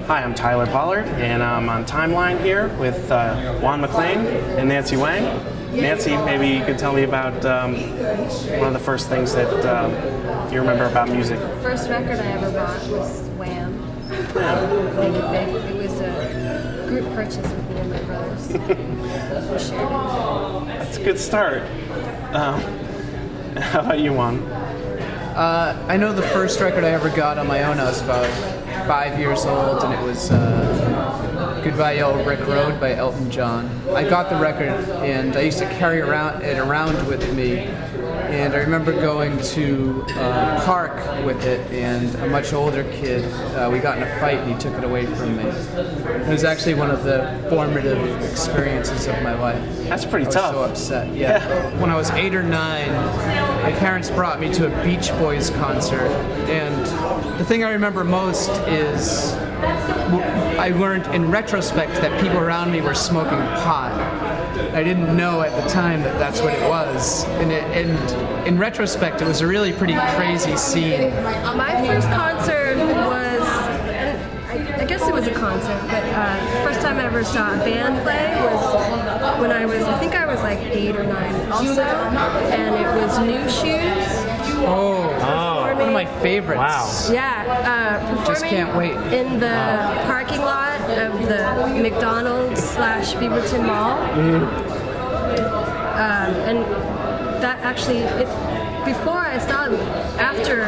Hi, I'm Tyler Pollard, and I'm on Timeline here with Juan MacLean and Nancy Wang. Nancy, maybe you could tell me about one of the first things that you remember about music. First record I ever bought was Wham! Make It Big. It was a group purchase with me and my brothers. We shared it. That's a good start. How about you, Juan? I know the first record I ever got on my own, I was about 5 years old, and it was Goodbye Yellow Brick Road by Elton John. I got the record, and I used to carry it around with me, and I remember going to a park with it, and a much older kid, we got in a fight, and he took it away from me. It was actually one of the formative experiences of my life. That's pretty tough. I was so upset, yeah. When I was 8 or 9, my parents brought me to a Beach Boys concert, and the thing I remember most is I learned in retrospect that people around me were smoking pot. I didn't know at the time that that's what it was. And in retrospect, it was a really pretty crazy scene. My first concert was, I guess it was a concert, but the first time I ever saw a band play was when I think I was like 8 or 9 also, and it was New Shoes. One of my favorites. Wow. Yeah, performing Just can't wait. in the parking lot of the McDonald's / Beaverton Mall. And that actually, before I saw them, after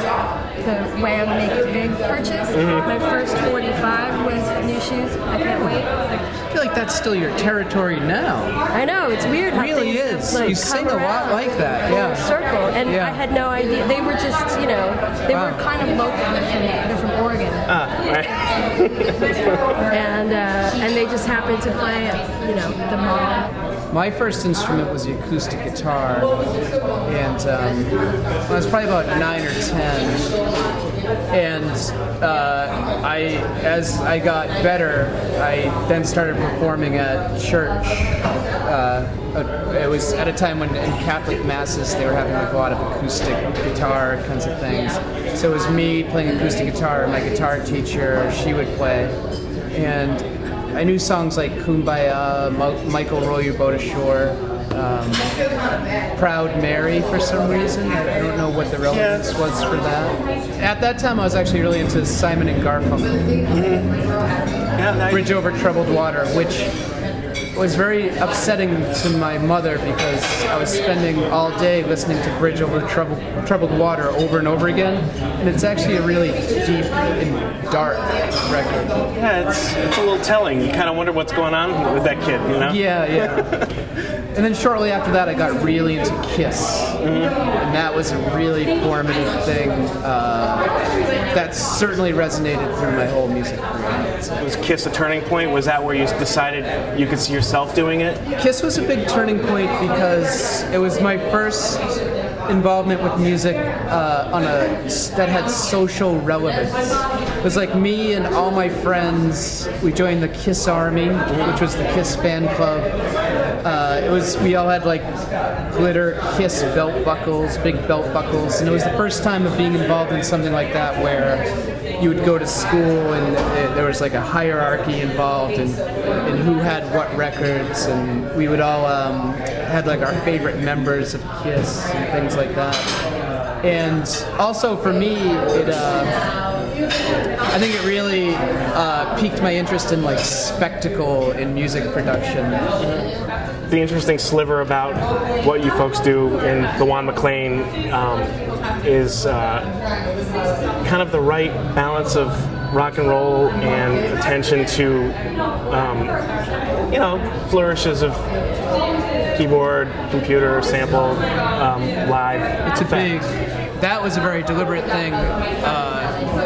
the Wham! Make It Big purchase, my first 45 was New Shoes. I can't wait. I feel like that's still your territory now. I know, it's weird how It really things is. Like, You sing come a lot around like that, yeah. in a circle, and Yeah. I had no idea. They were just, they were kind of local. They're from Oregon. Right. And they just happened to play at, the mall. My first instrument was the acoustic guitar, and I was probably about 9 or 10. And as I got better, I then started performing at church. It was at a time when in Catholic masses they were having like a lot of acoustic guitar kinds of things. So it was me playing acoustic guitar, my guitar teacher, she would play, and I knew songs like Kumbaya, Michael Row Your Boat Ashore, Proud Mary for some reason. I don't know what the relevance was for that. At that time I was actually really into Simon and Garfunkel. Bridge Over Troubled Water, which was very upsetting to my mother because I was spending all day listening to Bridge Over Troubled Water over and over again, and it's actually a really deep and dark record. Yeah, it's a little telling. You kind of wonder what's going on with that kid, Yeah. And then shortly after that, I got really into Kiss, and that was a really formative thing that certainly resonated through my whole music career. Was Kiss a turning point? Was that where you decided you could see yourself doing it? Kiss was a big turning point because it was my first involvement with music that had social relevance. It was like me and all my friends, we joined the Kiss Army, which was the Kiss fan club. We all had like glitter Kiss belt buckles, big belt buckles, and it was the first time of being involved in something like that where you would go to school and there was like a hierarchy involved and who had what records, and we would all had like our favorite members of Kiss and things like that. And also for me, I think it really piqued my interest in like spectacle in music production. The interesting sliver about what you folks do in the Juan MacLean is kind of the right balance of rock and roll and attention to flourishes of keyboard, computer, sample, live. That was a very deliberate thing.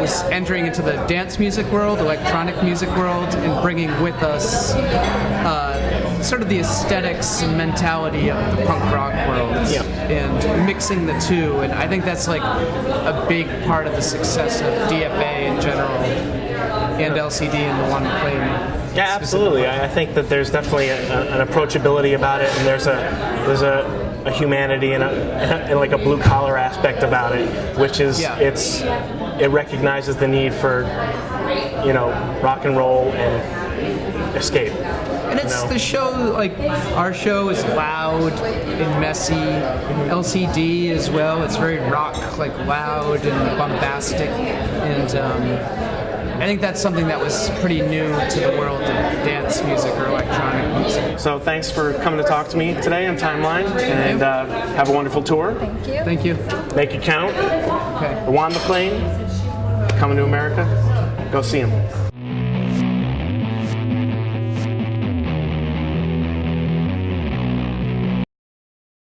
Was entering into the dance music world, electronic music world, and bringing with us sort of the aesthetics and mentality of the punk rock world, and mixing the two. And I think that's like a big part of the success of DFA in general, and LCD and the Juan MacLean. Yeah, absolutely. I think that there's definitely an approachability about it, and there's a humanity and like a blue collar aspect about it, which is it's it recognizes the need for, you know, rock and roll and escape. And it's the show, like, our show is loud and messy. LCD as well, it's very rock, like loud and bombastic. And I think that's something that was pretty new to the world of dance music or electronic music. So thanks for coming to talk to me today on Timeline, and have a wonderful tour. Thank you. Thank you. Make it count. Okay. The Juan MacLean, coming to America. Go see him.